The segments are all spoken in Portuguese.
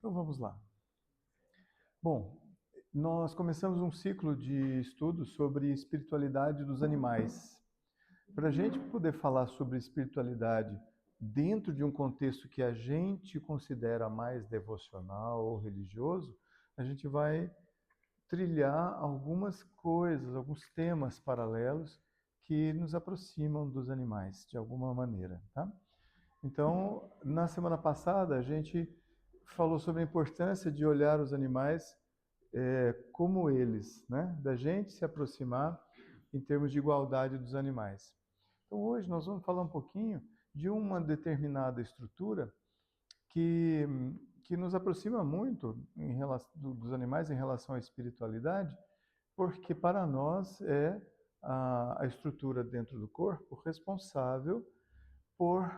Então vamos lá. Bom, nós começamos um ciclo de estudos sobre espiritualidade dos animais. Para a gente poder falar sobre espiritualidade dentro de um contexto que a gente considera mais devocional ou religioso, a gente vai trilhar algumas coisas, alguns temas paralelos que nos aproximam dos animais de alguma maneira, tá? Então, na semana passada, a gente falou sobre a importância de olhar os animais como eles, né? Da gente se aproximar em termos de igualdade dos animais. Então, hoje nós vamos falar um pouquinho de uma determinada estrutura que, que nos aproxima muito dos animais em relação à espiritualidade, porque para nós é a estrutura dentro do corpo responsável por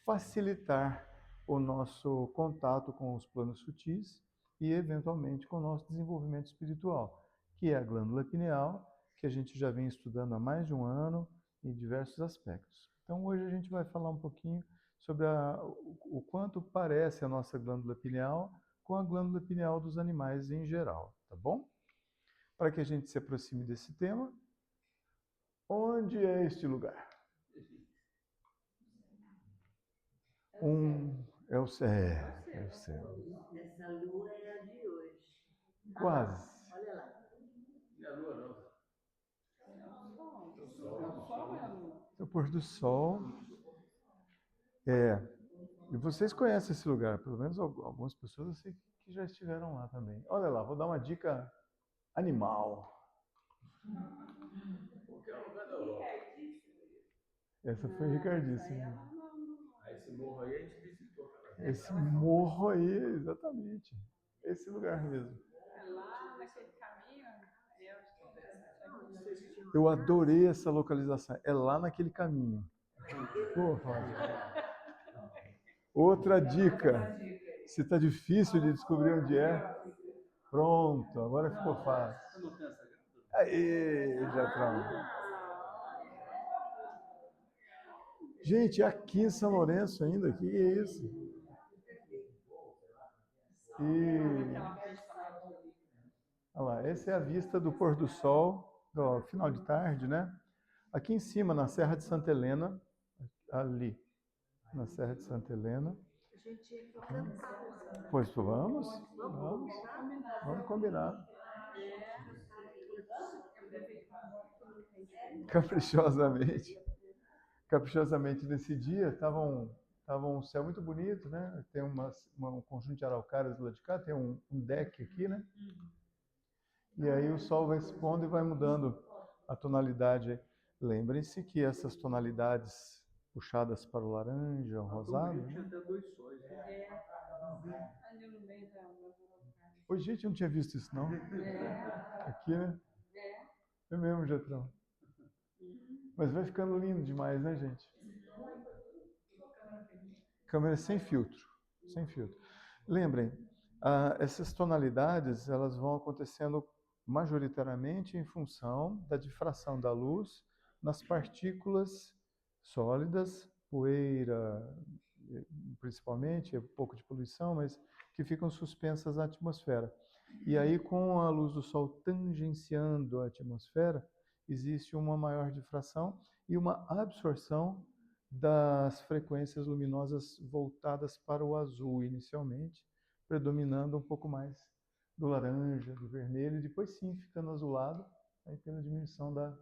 facilitar o nosso contato com os planos sutis e, eventualmente, com o nosso desenvolvimento espiritual, que é a glândula pineal, que a gente já vem estudando há mais de um ano em diversos aspectos. Então, hoje a gente vai falar um pouquinho sobre o quanto parece a nossa glândula pineal com a glândula pineal dos animais em geral, tá bom? Para que a gente se aproxime desse tema, onde é este lugar? É o céu. É o céu. Essa lua é a de hoje. Quase. Olha lá. Não é a lua, não. É o sol é a lua. É o pôr do sol. É. E vocês conhecem esse lugar, pelo menos algumas pessoas eu sei que já estiveram lá também. Olha lá, vou dar uma dica animal. Porque é o lugar da Europa. Essa foi ricardíssima. Aí esse morro aí a gente visitou. Esse morro aí, exatamente. Esse lugar mesmo. É lá naquele caminho. Eu adorei essa localização. É lá naquele caminho. Pô, Flávio. Outra dica. Se está difícil de descobrir onde é, pronto, agora ficou fácil. Não tem essa grana. Aí, Jatrão. Gente, aqui em São Lourenço ainda, que é isso? E olha lá, essa é a vista do pôr do sol, do final de tarde, né? Aqui em cima, na Serra de Santa Helena, ali, na Serra de Santa Helena. Pois vamos combinar. Caprichosamente. Caprichosamente nesse dia, tava um céu muito bonito, né? Tem um conjunto de araucárias do lado de cá, tem um deck aqui, né? E aí o sol vai se pondo e vai mudando a tonalidade. Lembrem-se que essas tonalidades puxadas para o laranja, o rosado. Tinha até dois sóis. Ali no meio da lua. Oi, gente, eu não tinha visto isso, não. Aqui, né? É mesmo, Jetrão. Mas vai ficando lindo demais, né, gente? Câmera sem filtro. Sem filtro. Lembrem, essas tonalidades elas vão acontecendo majoritariamente em função da difração da luz nas partículas sólidas, poeira, principalmente, um pouco de poluição, mas que ficam suspensas na atmosfera. E aí, com a luz do Sol tangenciando a atmosfera, existe uma maior difração e uma absorção das frequências luminosas voltadas para o azul inicialmente, predominando um pouco mais do laranja, do vermelho, e depois sim ficando azulado, aí tendo diminuição da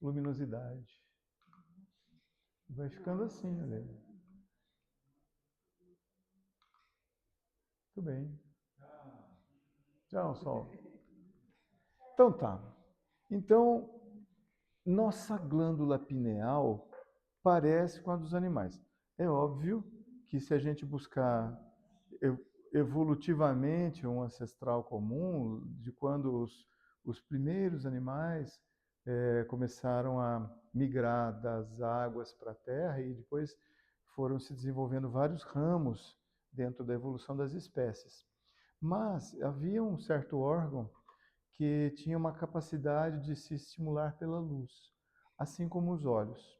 luminosidade. Vai ficando assim, olha. Muito bem. Tchau, Sol. Então tá. Então, nossa glândula pineal parece com a dos animais. É óbvio que se a gente buscar evolutivamente um ancestral comum de quando os primeiros animais começaram a migrar das águas para a terra e depois foram se desenvolvendo vários ramos dentro da evolução das espécies. Mas havia um certo órgão que tinha uma capacidade de se estimular pela luz, assim como os olhos.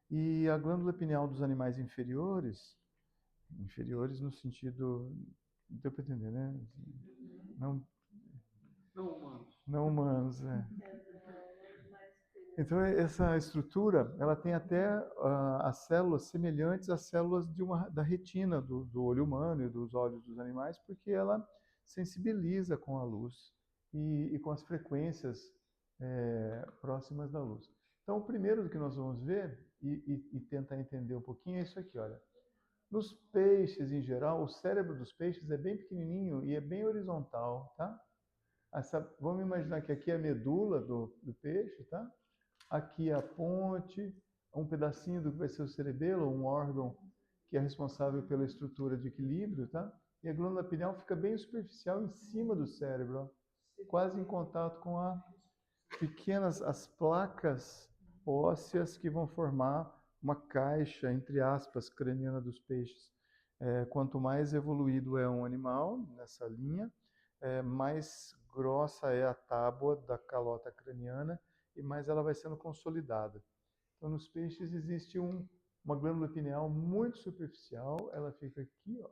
E a glândula pineal dos animais inferiores, inferiores no sentido Deu para entender, né? Não, Não humanos. não humanos, é. Então, essa estrutura, ela tem até as células semelhantes às células da retina do olho humano e dos olhos dos animais, porque ela sensibiliza com a luz e com as frequências próximas da luz. Então, o primeiro que nós vamos ver e tentar entender um pouquinho é isso aqui, olha. Nos peixes, em geral, o cérebro dos peixes é bem pequenininho e é bem horizontal, tá? Vamos imaginar que aqui é a medula do peixe, tá? Aqui a ponte, um pedacinho do que vai ser o cerebelo, um órgão que é responsável pela estrutura de equilíbrio, tá? E a glândula pineal fica bem superficial em cima do cérebro, ó, quase em contato com as placas ósseas que vão formar uma caixa, entre aspas, craniana dos peixes. Quanto mais evoluído é um animal nessa linha, mais grossa é a tábua da calota craniana e mais ela vai sendo consolidada. Então, nos peixes existe uma glândula pineal muito superficial, ela fica aqui, ó,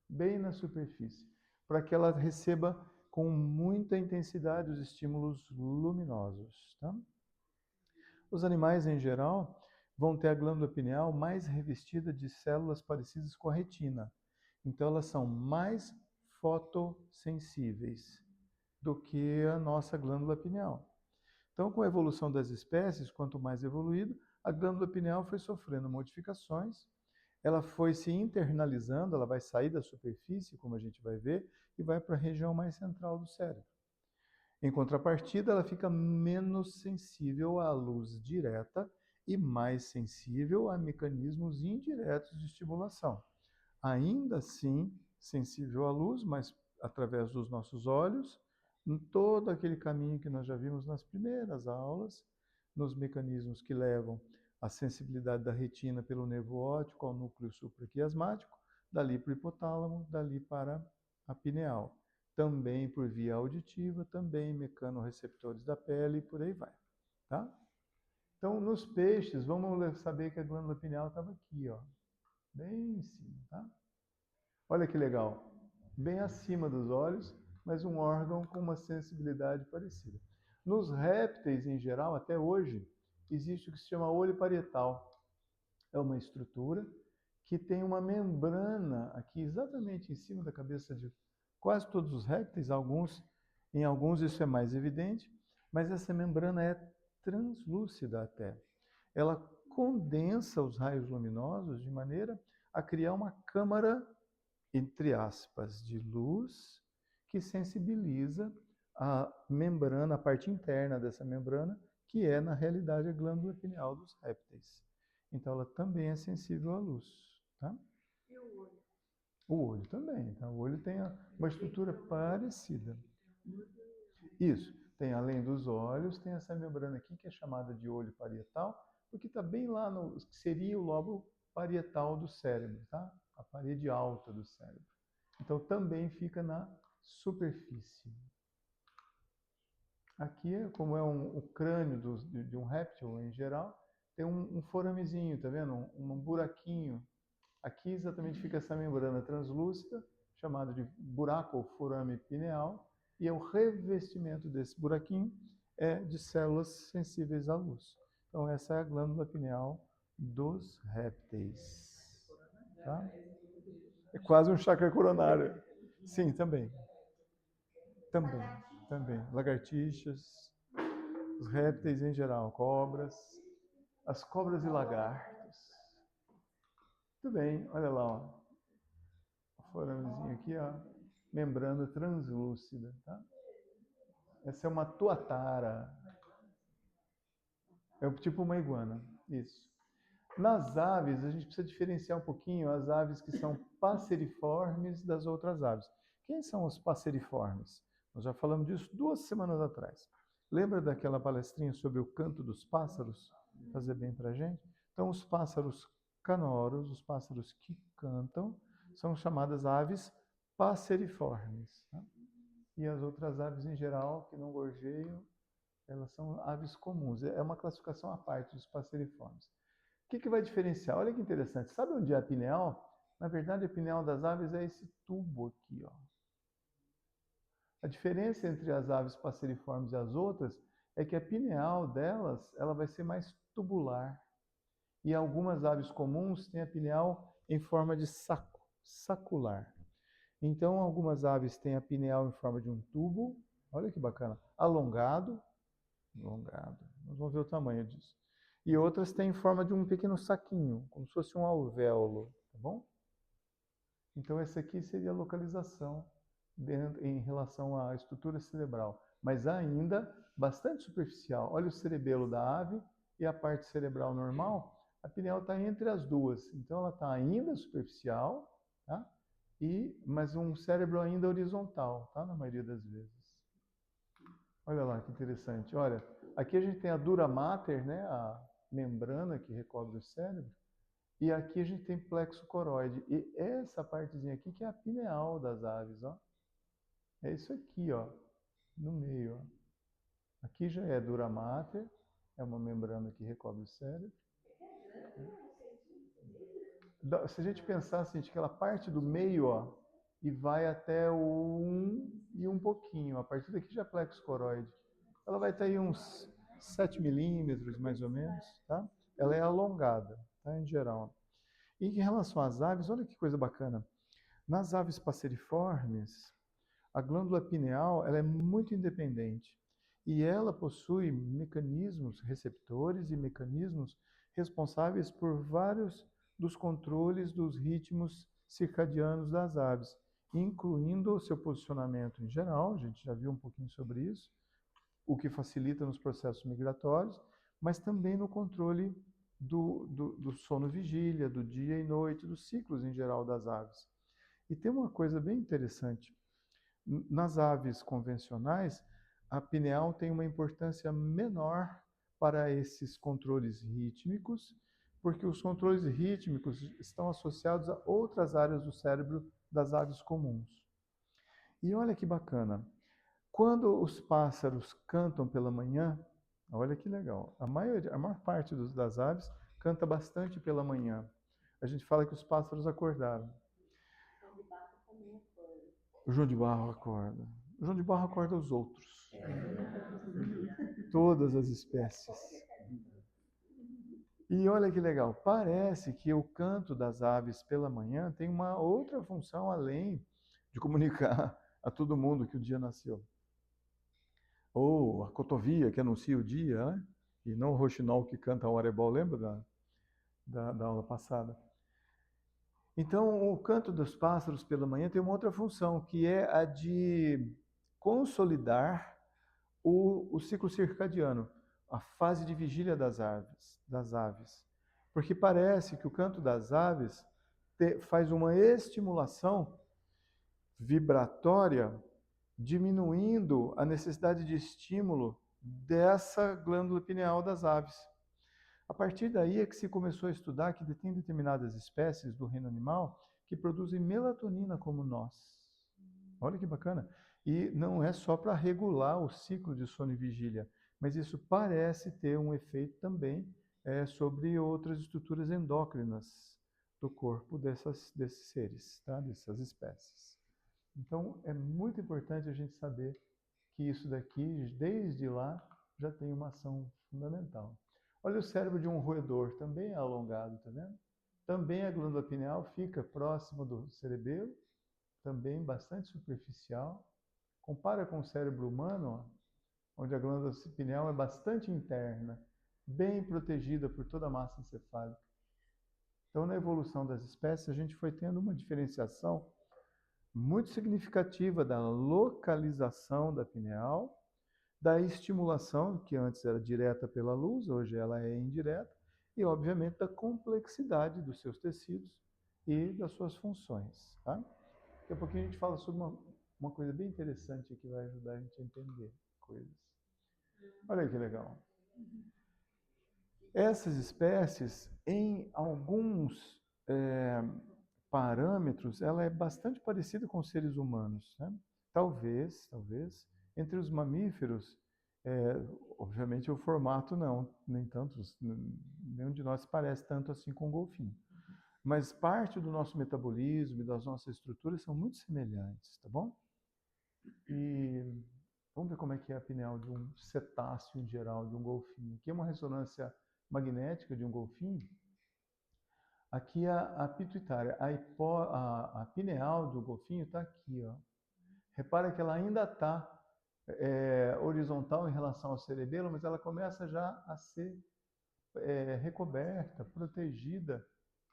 bem na superfície, para que ela receba com muita intensidade os estímulos luminosos. Tá? Os animais, em geral, vão ter a glândula pineal mais revestida de células parecidas com a retina. Então, elas são mais fotossensíveis do que a nossa glândula pineal. Então, com a evolução das espécies, quanto mais evoluído, a glândula pineal foi sofrendo modificações, ela foi se internalizando, ela vai sair da superfície, como a gente vai ver, e vai para a região mais central do cérebro. Em contrapartida, ela fica menos sensível à luz direta e mais sensível a mecanismos indiretos de estimulação. Ainda assim, sensível à luz, mas através dos nossos olhos, em todo aquele caminho que nós já vimos nas primeiras aulas, nos mecanismos que levam a sensibilidade da retina pelo nervo óptico ao núcleo supraquiasmático, dali para o hipotálamo, dali para a pineal. Também por via auditiva, também mecanorreceptores da pele e por aí vai. Tá? Então, nos peixes, vamos saber que a glândula pineal estava aqui, ó, bem em cima. Tá? Olha que legal. Bem acima dos olhos, mas um órgão com uma sensibilidade parecida. Nos répteis, em geral, até hoje, existe o que se chama olho parietal. É uma estrutura que tem uma membrana aqui exatamente em cima da cabeça de quase todos os répteis, em alguns isso é mais evidente, mas essa membrana é translúcida até. Ela condensa os raios luminosos de maneira a criar uma câmara, entre aspas, de luz que sensibiliza a membrana, a parte interna dessa membrana, que é, na realidade, a glândula pineal dos répteis. Então, ela também é sensível à luz. Tá? E o olho? O olho também. Tá? O olho tem uma estrutura parecida. Isso. Tem, além dos olhos, tem essa membrana aqui, que é chamada de olho parietal, porque está bem lá no que seria o lobo parietal do cérebro, tá? A parede alta do cérebro. Então, também fica na superfície. Aqui, como é o crânio de um réptil em geral, tem um foramezinho, tá vendo? Um buraquinho. Aqui exatamente fica essa membrana translúcida, chamada de buraco ou forame pineal, e o revestimento desse buraquinho é de células sensíveis à luz. Então, essa é a glândula pineal dos répteis. Tá? É quase um chakra coronário. Sim, também. Também. Lagartixas, os répteis em geral, cobras, as cobras e lagartos. Muito bem, olha lá, ó. O foramezinho aqui, ó. Membrana translúcida, tá? Essa é uma tuatara. É tipo uma iguana, isso. Nas aves, a gente precisa diferenciar um pouquinho as aves que são passeriformes das outras aves. Quem são os passeriformes? Nós já falamos disso 2 semanas atrás. Lembra daquela palestrinha sobre o canto dos pássaros? Fazer bem para a gente? Então, os pássaros canoros, os pássaros que cantam, são chamadas aves passeriformes. Tá? E as outras aves em geral, que não gorjeiam, elas são aves comuns. É uma classificação à parte dos passeriformes. O que vai diferenciar? Olha que interessante. Sabe onde é a pineal? Na verdade, a pineal das aves é esse tubo aqui, ó. A diferença entre as aves passeriformes e as outras é que a pineal delas, ela vai ser mais tubular. E algumas aves comuns têm a pineal em forma de saco, sacular. Então, algumas aves têm a pineal em forma de um tubo, olha que bacana, alongado, alongado. Nós vamos ver o tamanho disso. E outras têm em forma de um pequeno saquinho, como se fosse um alvéolo, tá bom? Então, essa aqui seria a localização em relação à estrutura cerebral, mas ainda bastante superficial. Olha o cerebelo da ave e a parte cerebral normal, a pineal está entre as duas, então ela está ainda superficial, tá? Mas um cérebro ainda horizontal, tá? Na maioria das vezes. Olha lá que interessante. Olha, aqui a gente tem a dura mater, né? A membrana que recobre o cérebro. E aqui a gente tem plexo coroide. E essa partezinha aqui que é a pineal das aves, ó. É isso aqui, ó, no meio, ó. Aqui já é dura mater, é uma membrana que recobre o cérebro. Se a gente pensar assim, que ela parte do meio, ó, e vai até o 1 e um pouquinho. A partir daqui já é plexo coroide. Ela vai ter aí uns 7 milímetros, mais ou menos, tá? Ela é alongada, tá? Em geral. E em relação às aves, olha que coisa bacana. Nas aves passeriformes, a glândula pineal ela é muito independente e ela possui mecanismos receptores e mecanismos responsáveis por vários dos controles dos ritmos circadianos das aves, incluindo o seu posicionamento em geral, a gente já viu um pouquinho sobre isso, o que facilita nos processos migratórios, mas também no controle do sono-vigília, do dia e noite, dos ciclos em geral das aves. E tem uma coisa bem interessante. Nas aves convencionais, a pineal tem uma importância menor para esses controles rítmicos, porque os controles rítmicos estão associados a outras áreas do cérebro das aves comuns. E olha que bacana, quando os pássaros cantam pela manhã, olha que legal, a maior parte das aves canta bastante pela manhã. A gente fala que os pássaros acordaram. O João de Barro acorda. O João de Barro acorda os outros. Todas as espécies. E olha que legal, parece que o canto das aves pela manhã tem uma outra função além de comunicar a todo mundo que o dia nasceu. Ou a cotovia que anuncia o dia, né? E não o roxinol que canta o arebol, lembra da aula passada? Então, o canto dos pássaros pela manhã tem uma outra função, que é a de consolidar o ciclo circadiano, a fase de vigília das aves. Porque parece que o canto das aves faz uma estimulação vibratória, diminuindo a necessidade de estímulo dessa glândula pineal das aves. A partir daí é que se começou a estudar que tem determinadas espécies do reino animal que produzem melatonina como nós. Olha que bacana. E não é só para regular o ciclo de sono e vigília, mas isso parece ter um efeito também sobre outras estruturas endócrinas do corpo desses seres, tá? Dessas espécies. Então, é muito importante a gente saber que isso daqui, desde lá, já tem uma ação fundamental. Olha o cérebro de um roedor, também é alongado, tá vendo? Também a glândula pineal fica próximo do cerebelo, também bastante superficial. Compara com o cérebro humano, ó, onde a glândula pineal é bastante interna, bem protegida por toda a massa encefálica. Então, na evolução das espécies, a gente foi tendo uma diferenciação muito significativa da localização da pineal, da estimulação, que antes era direta pela luz, hoje ela é indireta, e, obviamente, da complexidade dos seus tecidos e das suas funções. Tá? Daqui a pouquinho a gente fala sobre uma coisa bem interessante que vai ajudar a gente a entender coisas. Olha aí que legal. Essas espécies, em alguns parâmetros, ela é bastante parecida com os seres humanos. Né? Talvez, entre os mamíferos, obviamente o formato não, nem tanto, nenhum de nós parece tanto assim com o golfinho. mas parte do nosso metabolismo e das nossas estruturas são muito semelhantes, tá bom? E vamos ver como é que é a pineal de um cetáceo em geral, de um golfinho. Aqui é uma ressonância magnética de um golfinho. Aqui é a pituitária, a pineal do golfinho está aqui, ó. Repara que ela ainda está horizontal em relação ao cerebelo, mas ela começa já a ser recoberta, protegida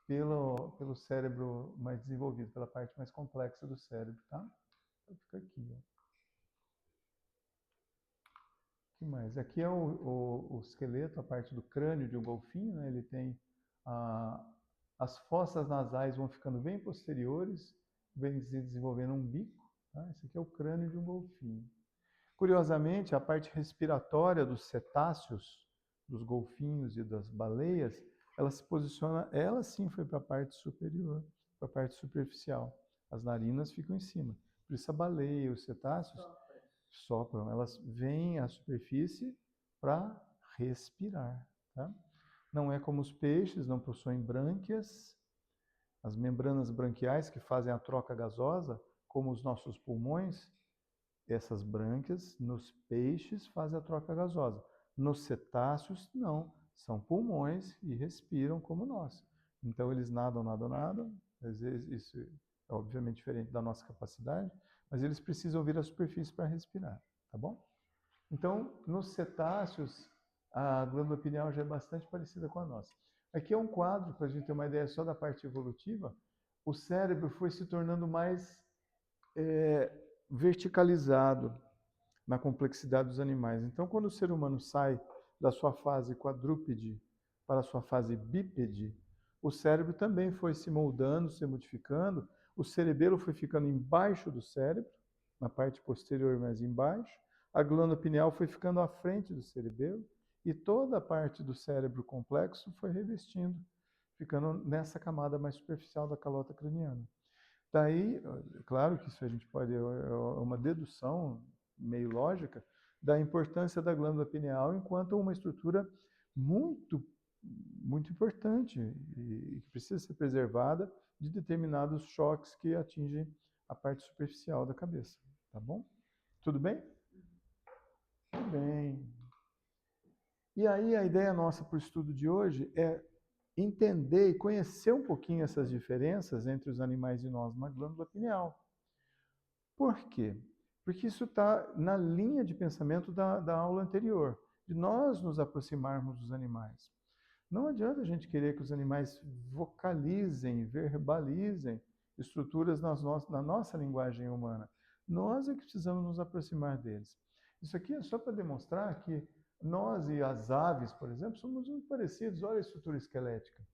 pelo cérebro mais desenvolvido, pela parte mais complexa do cérebro, tá? Então fica aqui, ó. O que mais? Aqui é o esqueleto, a parte do crânio de um golfinho, né? Ele tem as fossas nasais vão ficando bem posteriores, vem se desenvolvendo um bico, tá? Esse aqui é o crânio de um golfinho. Curiosamente, a parte respiratória dos cetáceos, dos golfinhos e das baleias, ela se posiciona, ela sim foi para a parte superior, para a parte superficial. As narinas ficam em cima. Por isso a baleia, os cetáceos sopram, elas vêm à superfície para respirar, tá? Não é como os peixes, não possuem brânquias, as membranas branquiais que fazem a troca gasosa, como os nossos pulmões. Essas brânquias nos peixes fazem a troca gasosa. Nos cetáceos, não. São pulmões e respiram como nós. Então, eles nadam. Às vezes, isso é obviamente diferente da nossa capacidade, mas eles precisam vir à superfície para respirar, tá bom? Então, nos cetáceos, a glândula pineal já é bastante parecida com a nossa. Aqui é um quadro, para a gente ter uma ideia só da parte evolutiva. O cérebro foi se tornando mais verticalizado na complexidade dos animais. Então, quando o ser humano sai da sua fase quadrúpede para a sua fase bípede, o cérebro também foi se moldando, se modificando. O cerebelo foi ficando embaixo do cérebro, na parte posterior mais embaixo. A glândula pineal foi ficando à frente do cerebelo e toda a parte do cérebro complexo foi revestindo, ficando nessa camada mais superficial da calota craniana. Daí, claro que isso a gente pode, é uma dedução meio lógica, da importância da glândula pineal enquanto uma estrutura muito, muito importante e que precisa ser preservada de determinados choques que atingem a parte superficial da cabeça, tá bom? Tudo bem? Tudo bem. E aí a ideia nossa para o estudo de hoje é entender e conhecer um pouquinho essas diferenças entre os animais e nós na glândula pineal. Por quê? Porque isso está na linha de pensamento da aula anterior, de nós nos aproximarmos dos animais. Não adianta a gente querer que os animais vocalizem, verbalizem estruturas na nossa linguagem humana. Nós é que precisamos nos aproximar deles. Isso aqui é só para demonstrar que nós e as aves, por exemplo, somos muito parecidos. Olha a estrutura esquelética.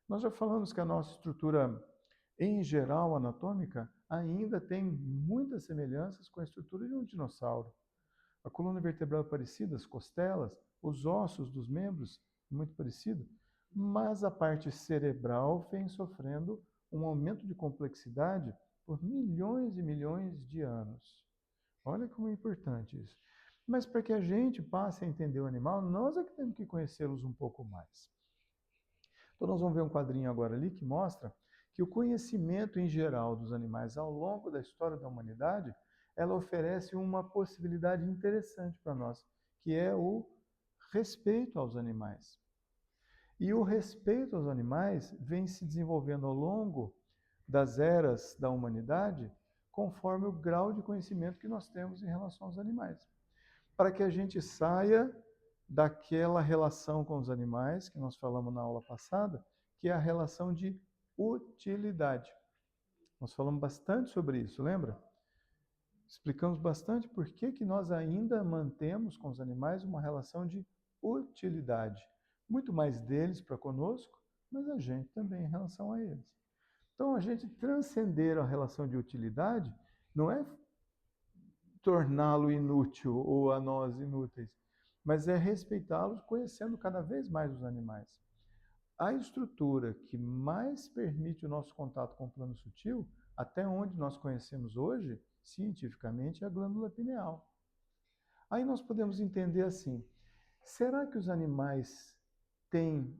Nós já falamos que a nossa estrutura, em geral, anatômica, ainda tem muitas semelhanças com a estrutura de um dinossauro. A coluna vertebral é parecida, as costelas, os ossos dos membros, muito parecido, mas a parte cerebral vem sofrendo um aumento de complexidade por milhões e milhões de anos. Olha como é importante isso. Mas para que a gente passe a entender o animal, nós é que temos que conhecê-los um pouco mais. Então nós vamos ver um quadrinho agora ali que mostra que o conhecimento em geral dos animais ao longo da história da humanidade, ela oferece uma possibilidade interessante para nós, que é o respeito aos animais. E o respeito aos animais vem se desenvolvendo ao longo das eras da humanidade, conforme o grau de conhecimento que nós temos em relação aos animais. Para que a gente saia daquela relação com os animais, que nós falamos na aula passada, que é a relação de utilidade. Nós falamos bastante sobre isso, lembra? Explicamos bastante por que nós ainda mantemos com os animais uma relação de utilidade. Muito mais deles para conosco, mas a gente também em relação a eles. Então, a gente transcender a relação de utilidade não é torná-lo inútil ou a nós inúteis, mas é respeitá-los, conhecendo cada vez mais os animais. A estrutura que mais permite o nosso contato com o plano sutil, até onde nós conhecemos hoje, cientificamente, é a glândula pineal. Aí nós podemos entender assim, será que os animais têm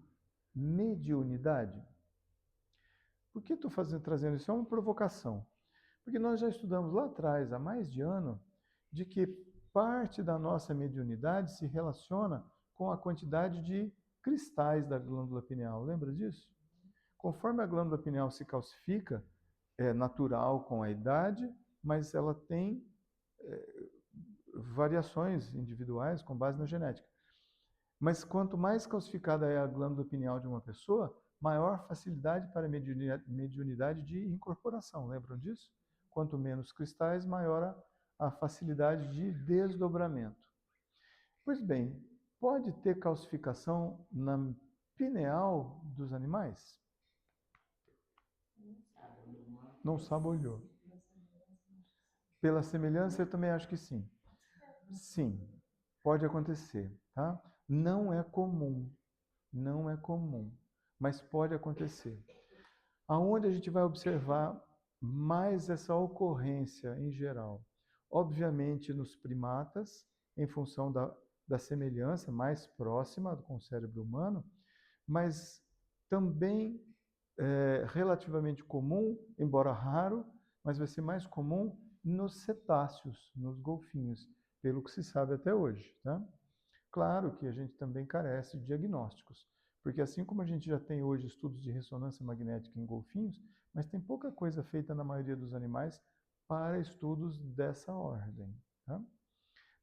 mediunidade? Por que estou trazendo isso? É uma provocação. Porque nós já estudamos lá atrás, há mais de ano, de que parte da nossa mediunidade se relaciona com a quantidade de cristais da glândula pineal. Lembra disso? Conforme a glândula pineal se calcifica, é natural com a idade, mas ela tem variações individuais com base na genética. Mas quanto mais calcificada é a glândula pineal de uma pessoa, maior facilidade para a mediunidade de incorporação. Lembram disso? Quanto menos cristais, maior a facilidade de desdobramento. Pois bem, pode ter calcificação na pineal dos animais? Não saboreou. Pela semelhança, eu também acho que sim. Sim, pode acontecer, tá? Não é comum, mas pode acontecer. Aonde a gente vai observar mais essa ocorrência em geral? Obviamente nos primatas, em função da semelhança mais próxima com o cérebro humano, mas também relativamente comum, embora raro, mas vai ser mais comum nos cetáceos, nos golfinhos, pelo que se sabe até hoje, tá? Claro que a gente também carece de diagnósticos, porque assim como a gente já tem hoje estudos de ressonância magnética em golfinhos, mas tem pouca coisa feita na maioria dos animais para estudos dessa ordem, tá?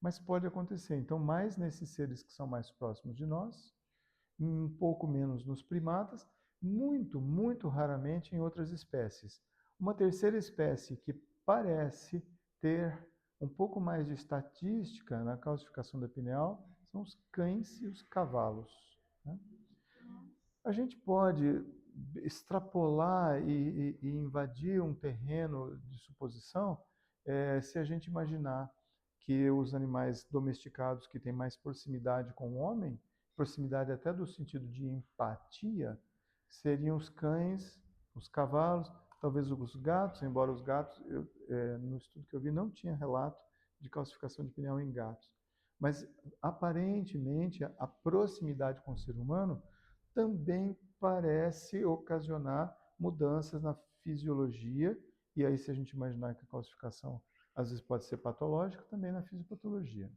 Mas pode acontecer, então, mais nesses seres que são mais próximos de nós, um pouco menos nos primatas, muito, muito raramente em outras espécies. Uma terceira espécie que parece ter um pouco mais de estatística na calcificação da pineal são os cães e os cavalos, né? A gente pode extrapolar e invadir um terreno de suposição se a gente imaginar que os animais domesticados que têm mais proximidade com o homem, proximidade até do sentido de empatia, seriam os cães, os cavalos, talvez os gatos, embora os gatos, no estudo que eu vi, não tinha relato de calcificação de pineal em gatos. Mas, aparentemente, a proximidade com o ser humano também parece ocasionar mudanças na fisiologia, e aí se a gente imaginar que a calcificação às vezes pode ser patológica, também na fisiopatologia.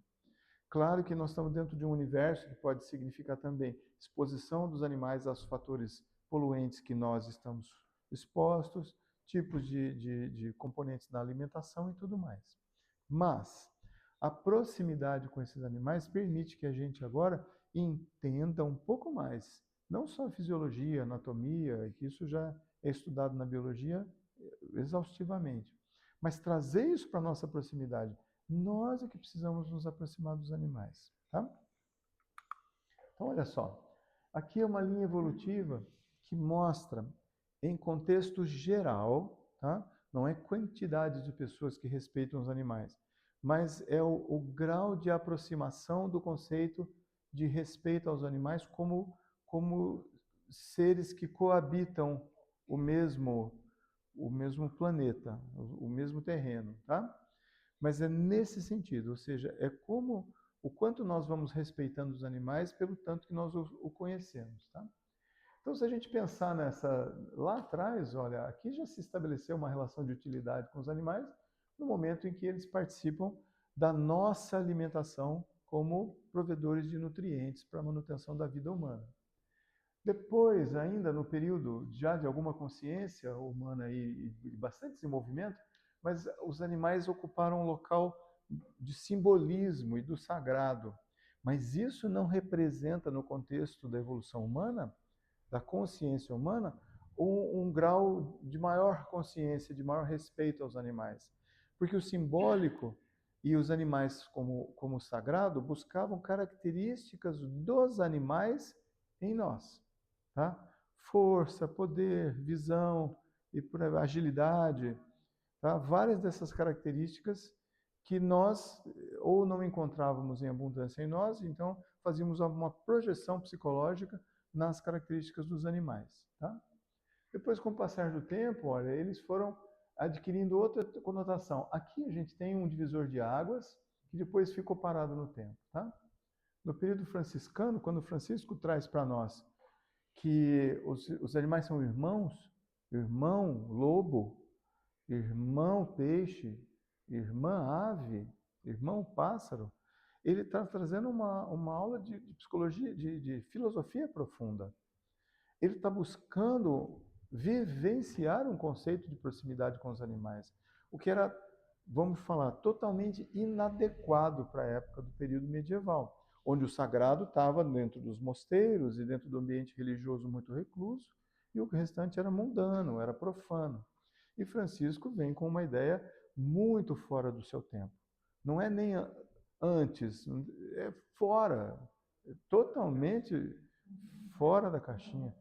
Claro que nós estamos dentro de um universo que pode significar também exposição dos animais aos fatores poluentes que nós estamos expostos, tipos de componentes na alimentação e tudo mais. Mas a proximidade com esses animais permite que a gente agora entenda um pouco mais, não só a fisiologia, a anatomia, que isso já é estudado na biologia exaustivamente, mas trazer isso para a nossa proximidade. Nós é que precisamos nos aproximar dos animais, tá? Então, olha só. Aqui é uma linha evolutiva que mostra, em contexto geral, tá? Não é quantidade de pessoas que respeitam os animais, mas é o grau de aproximação do conceito de respeito aos animais como seres que coabitam o mesmo planeta, o mesmo terreno, tá? Mas é nesse sentido, ou seja, é como o quanto nós vamos respeitando os animais pelo tanto que nós o conhecemos, tá? Então, se a gente pensar lá atrás, olha, aqui já se estabeleceu uma relação de utilidade com os animais no momento em que eles participam da nossa alimentação como provedores de nutrientes para a manutenção da vida humana. Depois, ainda no período já de alguma consciência humana e bastante desenvolvimento, mas os animais ocuparam um local de simbolismo e do sagrado. Mas isso não representa, no contexto da evolução humana, da consciência humana, um grau de maior consciência, de maior respeito aos animais. Porque o simbólico e os animais como sagrado buscavam características dos animais em nós, tá? Força, poder, visão, e agilidade, tá? Várias dessas características que nós ou não encontrávamos em abundância em nós, então fazíamos uma projeção psicológica nas características dos animais, tá? Depois, com o passar do tempo, olha, eles foram adquirindo outra conotação. Aqui a gente tem um divisor de águas que depois ficou parado no tempo, tá? No período franciscano, quando Francisco traz para nós que os animais são irmãos, irmão lobo, irmão peixe, irmã ave, irmão pássaro. Ele está trazendo uma aula de psicologia, de filosofia profunda. Ele está buscando vivenciar um conceito de proximidade com os animais, o que era, vamos falar, totalmente inadequado para a época do período medieval, onde o sagrado estava dentro dos mosteiros e dentro do ambiente religioso muito recluso, e o restante era mundano, era profano. E Francisco vem com uma ideia muito fora do seu tempo. Não é nem antes, é fora, totalmente fora da caixinha.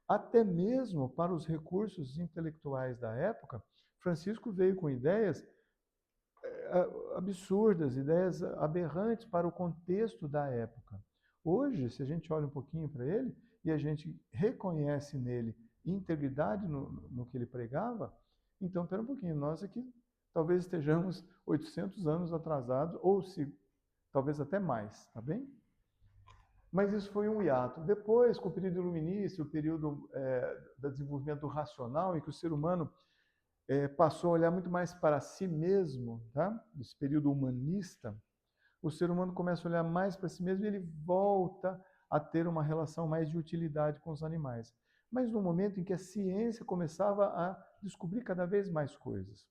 Até mesmo para os recursos intelectuais da época, Francisco veio com ideias absurdas, ideias aberrantes para o contexto da época. Hoje, se a gente olha um pouquinho para ele e a gente reconhece nele integridade no que ele pregava, então, espera um pouquinho, nós aqui talvez estejamos 800 anos atrasados, ou se talvez até mais, tá bem? Mas isso foi um hiato. Depois, com o período iluminista, o período do desenvolvimento racional, em que o ser humano passou a olhar muito mais para si mesmo, tá? Esse período humanista, o ser humano começa a olhar mais para si mesmo e ele volta a ter uma relação mais de utilidade com os animais. Mas no momento em que a ciência começava a descobrir cada vez mais coisas.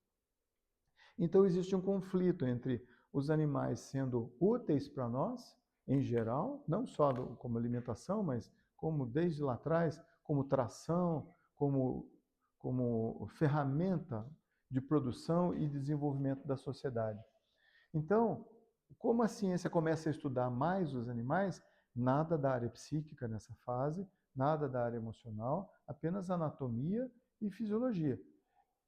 Então existe um conflito entre os animais sendo úteis para nós, em geral, não só como alimentação, mas como desde lá atrás, como tração, como ferramenta de produção e desenvolvimento da sociedade. Então, como a ciência começa a estudar mais os animais, nada da área psíquica nessa fase, nada da área emocional, apenas anatomia e fisiologia.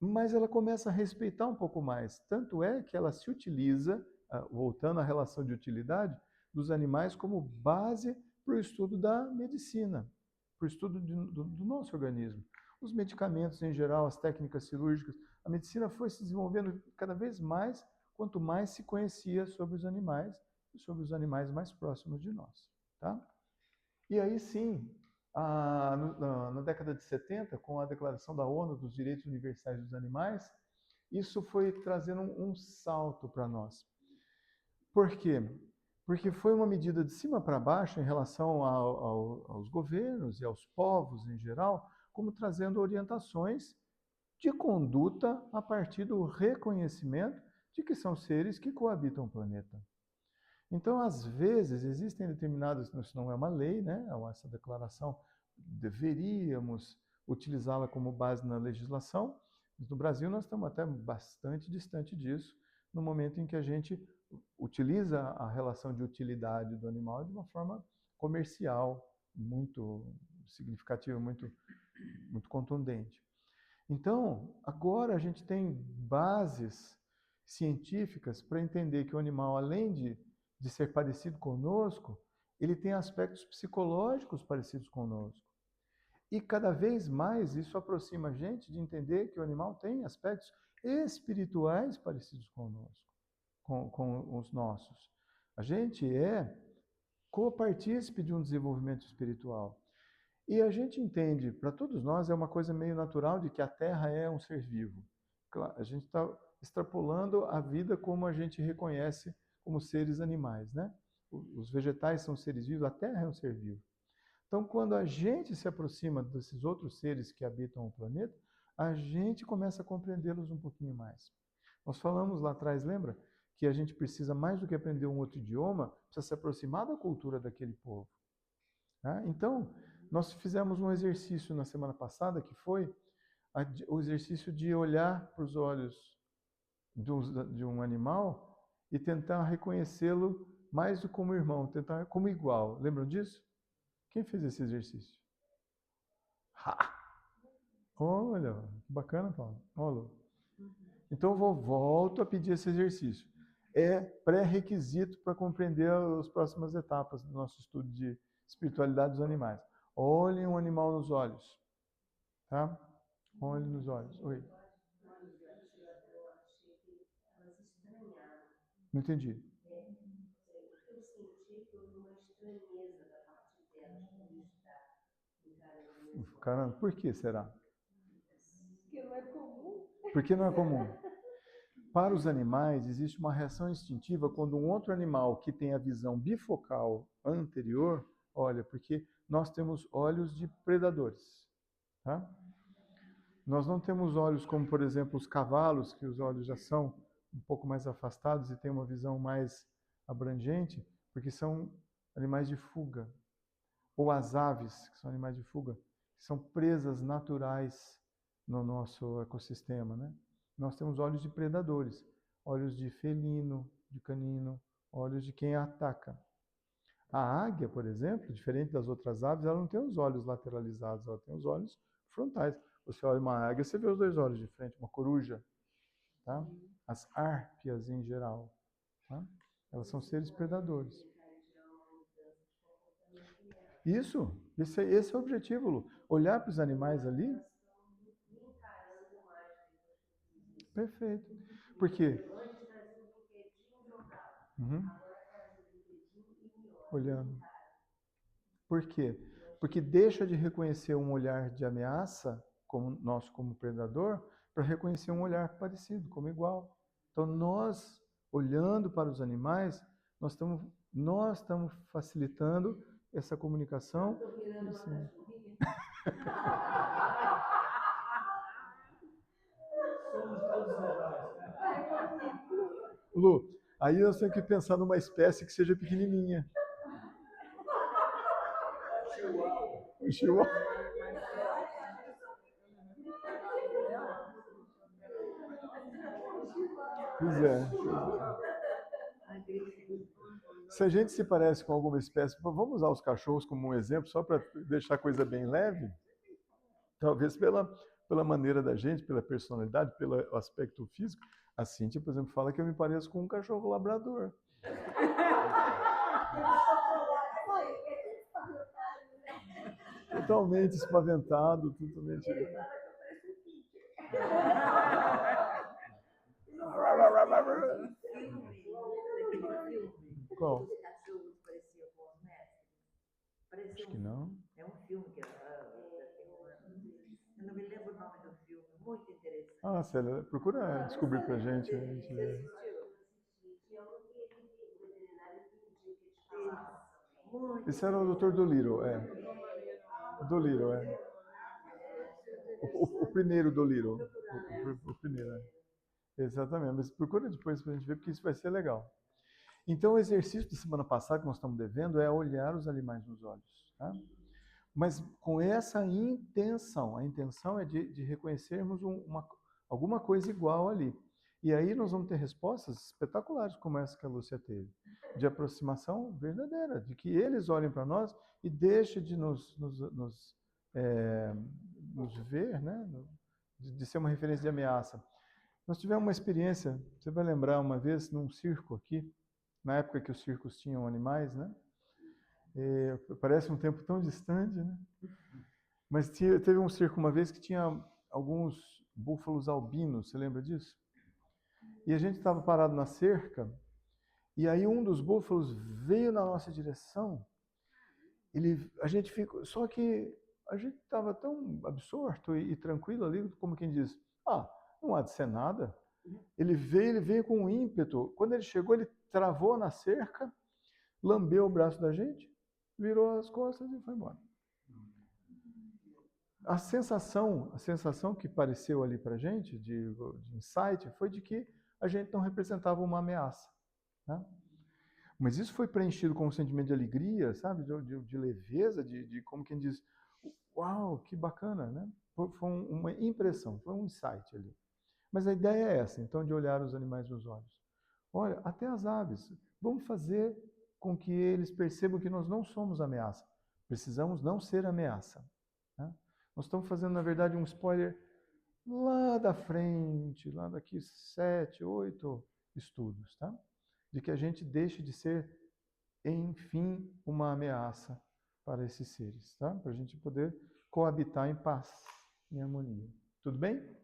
Mas ela começa a respeitar um pouco mais. Tanto é que ela se utiliza, voltando à relação de utilidade, dos animais como base para o estudo da medicina, para o estudo do nosso organismo. Os medicamentos em geral, as técnicas cirúrgicas, a medicina foi se desenvolvendo cada vez mais, quanto mais se conhecia sobre os animais e sobre os animais mais próximos de nós. Tá? E aí sim, na década de 70, com a Declaração da ONU dos Direitos Universais dos Animais, isso foi trazendo um salto para nós. Por quê? Porque foi uma medida de cima para baixo em relação aos governos e aos povos em geral, como trazendo orientações de conduta a partir do reconhecimento de que são seres que coabitam o planeta. Então, às vezes, existem determinadas, isso não é uma lei, né? Essa declaração deveríamos utilizá-la como base na legislação, mas no Brasil nós estamos até bastante distante disso, no momento em que a gente utiliza a relação de utilidade do animal de uma forma comercial, muito significativa, muito contundente. Então, agora a gente tem bases científicas para entender que o animal, além de ser parecido conosco, ele tem aspectos psicológicos parecidos conosco. E cada vez mais isso aproxima a gente de entender que o animal tem aspectos espirituais parecidos conosco, com os nossos. A gente é copartícipe de um desenvolvimento espiritual. E a gente entende, para todos nós, é uma coisa meio natural de que a Terra é um ser vivo. A gente está extrapolando a vida como a gente reconhece como seres animais, né? Os vegetais são seres vivos, a Terra é um ser vivo. Então, quando a gente se aproxima desses outros seres que habitam o planeta, a gente começa a compreendê-los um pouquinho mais. Nós falamos lá atrás, lembra? Que a gente precisa, mais do que aprender um outro idioma, precisa se aproximar da cultura daquele povo. Tá? Então, nós fizemos um exercício na semana passada, que foi o exercício de olhar para os olhos de um animal e tentar reconhecê-lo mais do que como irmão, tentar como igual. Lembram disso? Quem fez esse exercício? Ha! Olha, que bacana, Paulo. Olha. Então eu volto a pedir esse exercício. É pré-requisito para compreender as próximas etapas do nosso estudo de espiritualidade dos animais. Olhem um animal nos olhos. Tá? Olhem nos olhos. Oi. Não entendi. Eu senti que houve uma estranheza da parte delas por isso estar encarando. Caramba, por que será? Porque não é comum. Para os animais, existe uma reação instintiva quando um outro animal que tem a visão bifocal anterior olha, porque nós temos olhos de predadores, tá? Nós não temos olhos como, por exemplo, os cavalos, que os olhos já são um pouco mais afastados e têm uma visão mais abrangente, porque são animais de fuga. Ou as aves, que são animais de fuga, que são presas naturais no nosso ecossistema, né? Nós temos olhos de predadores, olhos de felino, de canino, olhos de quem ataca. A águia, por exemplo, diferente das outras aves, ela não tem os olhos lateralizados, ela tem os olhos frontais. Você olha uma águia, você vê os dois olhos de frente, uma coruja, tá? As árpias em geral, tá? Elas são seres predadores. Isso, esse é o objetivo, Lu. Olhar para os animais ali. Perfeito. Por quê? Uhum. Olhando. Por quê? Porque deixa de reconhecer um olhar de ameaça, como nosso como predador, para reconhecer um olhar parecido, como igual. Então, nós, olhando para os animais, nós estamos facilitando essa comunicação. Assim. Somos todos iguais. Lu, aí nós temos que pensar numa espécie que seja pequenininha. O chihuahua. Pois é. Se a gente se parece com alguma espécie, vamos usar os cachorros como um exemplo, só para deixar a coisa bem leve. Talvez pela maneira da gente, pela personalidade, pelo aspecto físico. A Cíntia, por exemplo, fala que eu me pareço com um cachorro labrador. Totalmente espaventado, totalmente... Qual? Acho que não. É um filme que eu não me lembro o nome do filme, muito interessante. Ah, Célia, procura descobrir pra gente. A gente... Esse era o Dr. Dolittle, é. Dolittle, é. O primeiro Dolittle. O primeiro, é. Exatamente, mas procura depois pra gente ver, porque isso vai ser legal. Então, o exercício da semana passada que nós estamos devendo é olhar os animais nos olhos, tá? Mas com essa intenção, a intenção é de reconhecermos alguma coisa igual ali. E aí nós vamos ter respostas espetaculares como essa que a Lúcia teve, de aproximação verdadeira, de que eles olhem para nós e deixem de nos ver, né? De ser uma referência de ameaça. Nós tivemos uma experiência, você vai lembrar uma vez, num circo aqui, na época que os circos tinham animais, né? Parece um tempo tão distante, né? Mas teve um circo uma vez que tinha alguns búfalos albinos, você lembra disso? E a gente estava parado na cerca, e aí um dos búfalos veio na nossa direção. Só que a gente estava tão absorto e tranquilo ali, como quem diz, não há de ser nada. Ele veio com um ímpeto. Quando ele chegou, ele travou na cerca, lambeu o braço da gente, virou as costas e foi embora. A sensação que pareceu ali pra gente, de insight, foi de que a gente não representava uma ameaça, né? Mas isso foi preenchido com um sentimento de alegria, sabe? De leveza, de como quem diz, uau, que bacana, né? Foi uma impressão, foi um insight ali. Mas a ideia é essa, então, de olhar os animais nos olhos. Olha, até as aves, vamos fazer com que eles percebam que nós não somos ameaça. Precisamos não ser ameaça, né? Nós estamos fazendo, na verdade, um spoiler lá da frente, lá daqui 7, 8 estudos, tá? De que a gente deixe de ser, enfim, uma ameaça para esses seres, tá? Para a gente poder coabitar em paz, em harmonia. Tudo bem?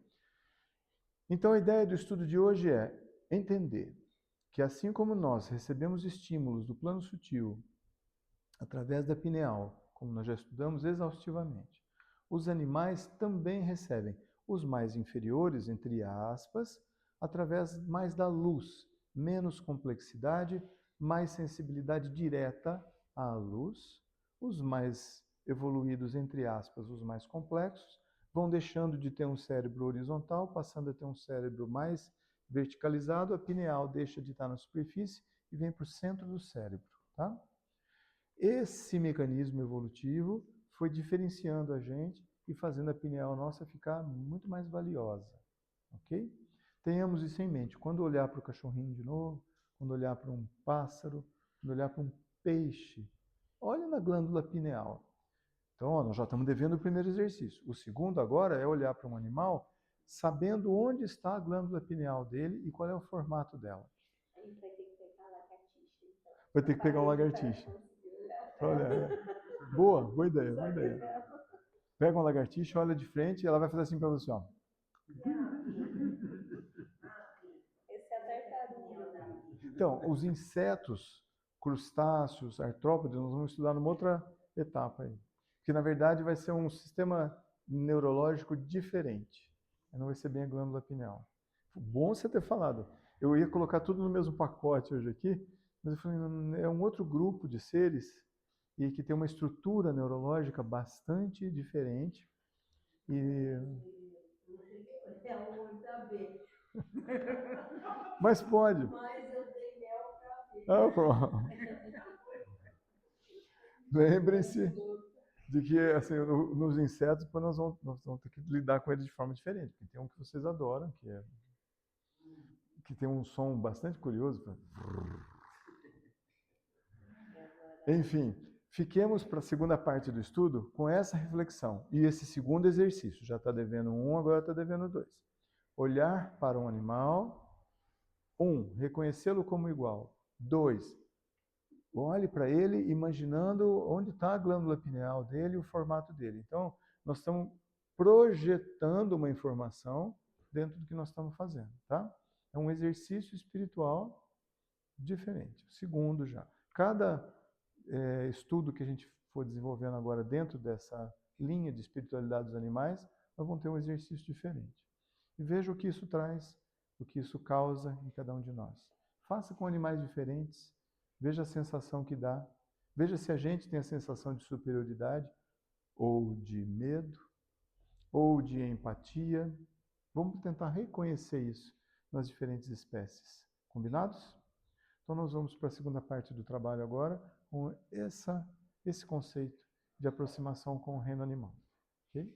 Então, a ideia do estudo de hoje é entender que, assim como nós recebemos estímulos do plano sutil através da pineal, como nós já estudamos exaustivamente, os animais também recebem os mais inferiores, entre aspas, através mais da luz, menos complexidade, mais sensibilidade direta à luz. Os mais evoluídos, entre aspas, os mais complexos, vão deixando de ter um cérebro horizontal, passando a ter um cérebro mais verticalizado, a pineal deixa de estar na superfície e vem para o centro do cérebro, tá? Esse mecanismo evolutivo foi diferenciando a gente e fazendo a pineal nossa ficar muito mais valiosa, ok? Tenhamos isso em mente. Quando olhar para o cachorrinho de novo, quando olhar para um pássaro, quando olhar para um peixe, olhe na glândula pineal. Então, ó, nós já estamos devendo o primeiro exercício. O segundo agora é olhar para um animal sabendo onde está a glândula pineal dele e qual é o formato dela. A gente vai ter que pegar a lagartixa, então. Vai ter que pegar uma lagartixa. Olha, boa ideia, boa ideia. Pega uma lagartixa, olha de frente e ela vai fazer assim para você, ó. Esse é a tartaruga. Então, os insetos, crustáceos, artrópodes, nós vamos estudar numa outra etapa aí. Que na verdade vai ser um sistema neurológico diferente. Não vai ser bem a glândula pineal. Bom você ter falado. Eu ia colocar tudo no mesmo pacote hoje aqui, mas eu falei, é um outro grupo de seres e que tem uma estrutura neurológica bastante diferente. E... É um muito abelha. Mas pode. Mas eu dei mel pra abelha. Ah, pronto. Lembrem-se de que assim, nos insetos nós vamos ter que lidar com eles de forma diferente. Porque tem um que vocês adoram, que tem um som bastante curioso. Enfim, fiquemos para a segunda parte do estudo com essa reflexão. E esse segundo exercício, já está devendo um, agora está devendo dois. Olhar para um animal. 1, reconhecê-lo como igual. 2, olhe para ele imaginando onde está a glândula pineal dele e o formato dele. Então, nós estamos projetando uma informação dentro do que nós estamos fazendo, tá? É um exercício espiritual diferente. Segundo já. Cada estudo que a gente for desenvolvendo agora dentro dessa linha de espiritualidade dos animais, nós vamos ter um exercício diferente. E veja o que isso traz, o que isso causa em cada um de nós. Faça com animais diferentes, veja a sensação que dá, veja se a gente tem a sensação de superioridade, ou de medo, ou de empatia. Vamos tentar reconhecer isso nas diferentes espécies. Combinados? Então nós vamos para a segunda parte do trabalho agora, com esse conceito de aproximação com o reino animal. Ok?